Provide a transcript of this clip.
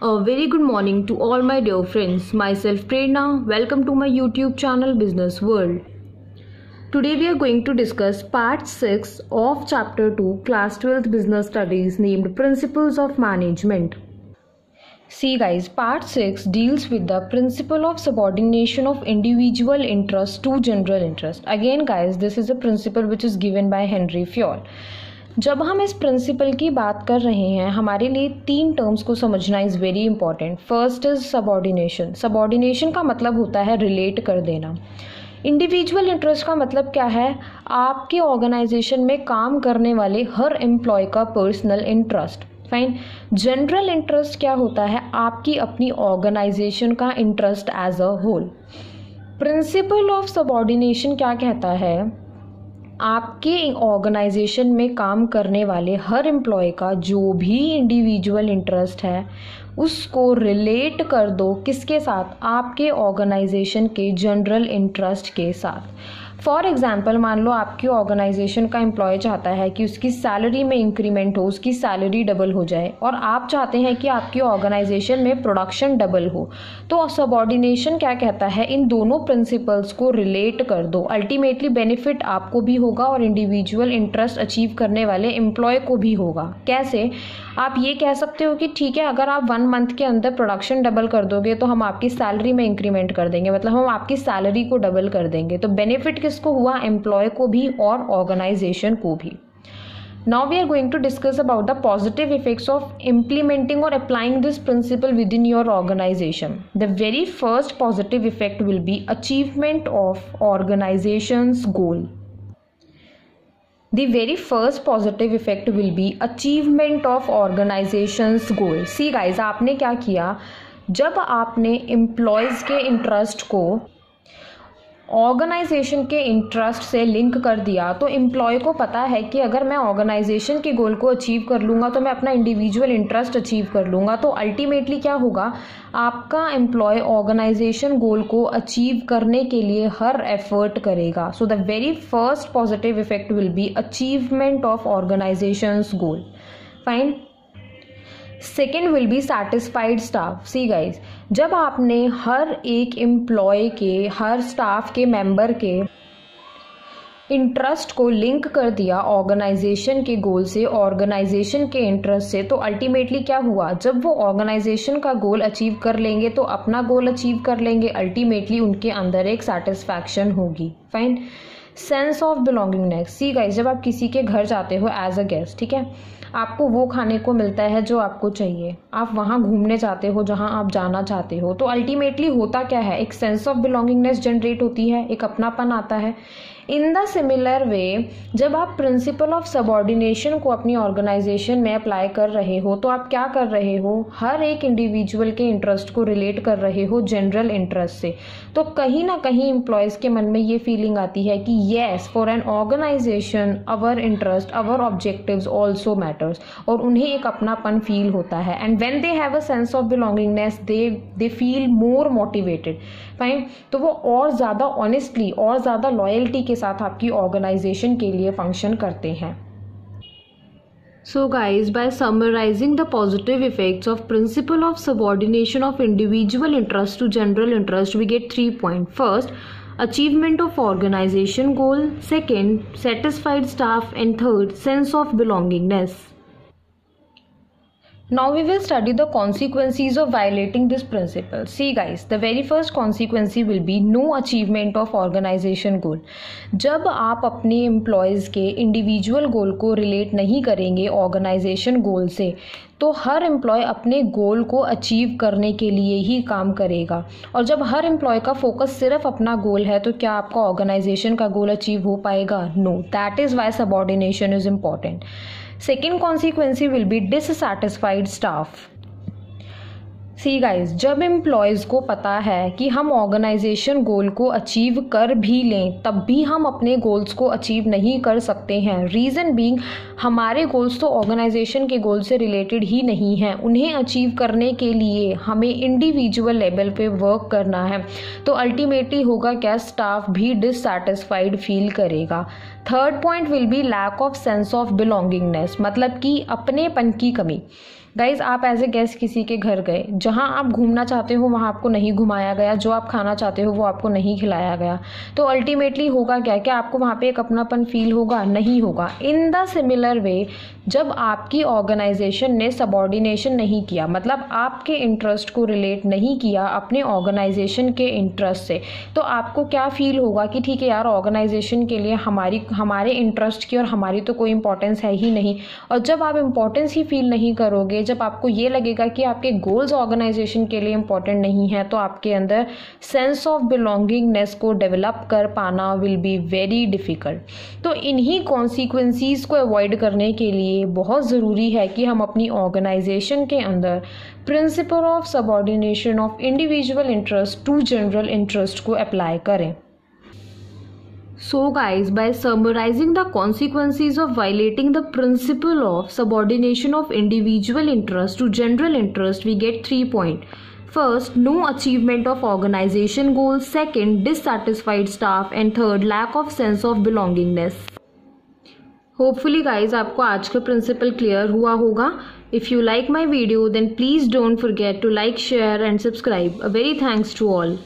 A very good morning to all my dear friends. Myself Prerna. Welcome to my YouTube channel Business World. Today we are going to discuss part 6 of chapter 2 class 12th business studies named Principles of Management. See guys, part 6 deals with the principle of subordination of individual interest to general interest. Again guys, this is a principle which is given by Henry Fayol. जब हम इस principal की बात कर रहे हैं हमारे लिए 3 टर्म्स को समझना is very important. First is subordination. Subordination का मतलब होता है रिलेट कर देना. इंडिविजुअल इंटरेस्ट का मतलब क्या है? आपके ऑर्गेनाइजेशन में काम करने वाले हर एम्प्लॉय का personal interest. Fine. General interest क्या होता है? आपकी अपनी ऑर्गेनाइजेशन का interest as a whole. Principle of subordination क्या कहता है? आपके ऑर्गेनाइजेशन में काम करने वाले हर एम्प्लॉय का जो भी इंडिविजुअल इंटरेस्ट है उसको रिलेट कर दो किसके साथ? आपके ऑर्गेनाइजेशन के जनरल इंटरेस्ट के साथ. फॉर एग्जाम्पल मान लो आपकी ऑर्गेनाइजेशन का एम्प्लॉय चाहता है कि उसकी सैलरी में इंक्रीमेंट हो, उसकी सैलरी डबल हो जाए और आप चाहते हैं कि आपकी ऑर्गेनाइजेशन में प्रोडक्शन डबल हो. तो सबऑर्डिनेशन क्या कहता है? इन दोनों प्रिंसिपल्स को रिलेट कर दो. अल्टीमेटली बेनिफिट आपको भी होगा और इंडिविजुअल इंटरेस्ट अचीव करने वाले एम्प्लॉय को भी होगा. कैसे? आप ये कह सकते हो कि ठीक है, अगर आप 1 मंथ के अंदर प्रोडक्शन डबल कर दोगे तो हम आपकी सैलरी में इंक्रीमेंट कर देंगे, मतलब हम आपकी सैलरी को डबल कर देंगे. तो बेनिफिट किसको हुआ? एम्प्लॉय को भी और ऑर्गेनाइजेशन को भी. Now we are going to discuss about the positive effects of implementing or applying this principle within your organization. The very first positive effect will be achievement of organization's goal. The very first positive effect will be achievement of organization's goal. See guys, आपने क्या किया? जब आपने employees के interest को organisation के interest से link कर दिया तो एम्प्लॉय को पता है कि अगर मैं ऑर्गेनाइजेशन के गोल को अचीव कर लूँगा तो मैं अपना इंडिविजुअल इंटरेस्ट अचीव कर लूँगा. तो अल्टीमेटली क्या होगा? आपका एम्प्लॉय ऑर्गेनाइजेशन गोल को अचीव करने के लिए हर एफर्ट करेगा. So the very first positive effect will be achievement of organisations goal. Fine. Second will be satisfied staff. C guys, जब आपने हर एक एम्प्लॉय के, हर स्टाफ के मेंबर के इंटरेस्ट को लिंक कर दिया ऑर्गेनाइजेशन के गोल से, ऑर्गेनाइजेशन के इंटरेस्ट से, तो अल्टीमेटली क्या हुआ? जब वो ऑर्गेनाइजेशन का गोल अचीव कर लेंगे तो अपना गोल अचीव कर लेंगे. अल्टीमेटली उनके अंदर एक सेटिस्फैक्शन होगी. Fine. Sense of belongingness. C guys, जब आप किसी के घर जाते हो एज अ गेस्ट, ठीक है, आपको वो खाने को मिलता है जो आपको चाहिए, आप वहाँ घूमने जाते हो जहाँ आप जाना चाहते हो, तो अल्टीमेटली होता क्या है? एक सेंस ऑफ बिलोंगिंगनेस जनरेट होती है, एक अपनापन आता है. इन द सिमिलर वे जब आप प्रिंसिपल ऑफ सबऑर्डिनेशन को अपनी ऑर्गेनाइजेशन में अप्लाई कर रहे हो तो आप क्या कर रहे हो? हर एक इंडिविजुअल के इंटरेस्ट को रिलेट कर रहे हो जनरल इंटरेस्ट से. तो कहीं ना कहीं एम्प्लॉयज़ के मन में ये फीलिंग आती है कि yes, for an organisation our interest, our objectives also matters, और उन्हें एक अपनापन फील होता है. And when they have a sense of belongingness they feel more motivated. Fine. तो वो और ज़्यादा ऑनेस्टली और ज़्यादा लॉयल्टी के साथ आपकी ऑर्गेनाइजेशन के लिए फंक्शन करते हैं. So guys, by summarizing the positive effects of principle of subordination of individual interest to general interest, we get 3 points. First, achievement of organization goal. Second, satisfied staff. And third, sense of belongingness. Now we will study the consequences of violating this principle. See guys, the very first consequence will be no achievement of organization goal. जब आप अपने employees के individual गोल को relate नहीं करेंगे organisation गोल से तो हर employ अपने गोल को अचीव करने के लिए ही काम करेगा. और जब हर एम्प्लॉय का फोकस सिर्फ अपना गोल है तो क्या आपका ऑर्गेनाइजेशन का गोल अचीव हो पाएगा? No. That is why subordination is important. Second consequence will be dissatisfied staff. See guys, जब एम्प्लॉयज़ को पता है कि हम ऑर्गेनाइजेशन गोल को अचीव कर भी लें तब भी हम अपने गोल्स को अचीव नहीं कर सकते हैं. रीज़न बीइंग, हमारे गोल्स तो ऑर्गेनाइजेशन के गोल से रिलेटेड ही नहीं हैं. उन्हें अचीव करने के लिए हमें इंडिविजुअल लेवल पे वर्क करना है. तो अल्टीमेटली होगा क्या? स्टाफ भी डिससैटिस्फाइड फील करेगा. Third point will be lack of sense of belongingness, मतलब कि अपनेपन की कमी. गाइज, आप एज ए गेस्ट किसी के घर गए, जहाँ आप घूमना चाहते हो वहाँ आपको नहीं घुमाया गया, जो आप खाना चाहते हो वो आपको नहीं खिलाया गया, तो अल्टीमेटली होगा क्या आपको वहाँ पे एक अपनापन फील होगा? नहीं होगा। इन द सिमिलर वे, जब आपकी ऑर्गेनाइजेशन ने सबऑर्डिनेशन नहीं किया, मतलब आपके इंटरेस्ट को रिलेट नहीं किया अपने ऑर्गेनाइजेशन के इंटरेस्ट से, तो आपको क्या फील होगा कि ठीक है यार, ऑर्गेनाइजेशन के लिए हमारे इंटरेस्ट की और हमारी तो कोई इंपॉर्टेंस है ही नहीं। और जब आप इंपॉर्टेंस ही फील नहीं करोगे, जब आपको ये लगेगा कि आपके गोल्स ऑर्गेनाइजेशन के लिए इंपॉर्टेंट नहीं है, तो आपके अंदर सेंस ऑफ बिलोंगिंगनेस को डेवलप कर पाना विल बी वेरी डिफ़िकल्ट। तो इन्हीं कॉन्सिक्वेंसीज को अवॉइड करने के लिए बहुत ज़रूरी है कि हम अपनी ऑर्गेनाइजेशन के अंदर principle of subordination of individual interest to general interest को अप्लाई करें। So guys, by summarizing the consequences of violating the principle of subordination of individual interest to general interest, we get 3 points. First, no achievement of organization goals. Second, dissatisfied staff. And third, lack of sense of belongingness. Hopefully guys, आपको आज का principle clear हुआ होगा. If you like my video, then please don't forget to like, share and subscribe. A very thanks to all.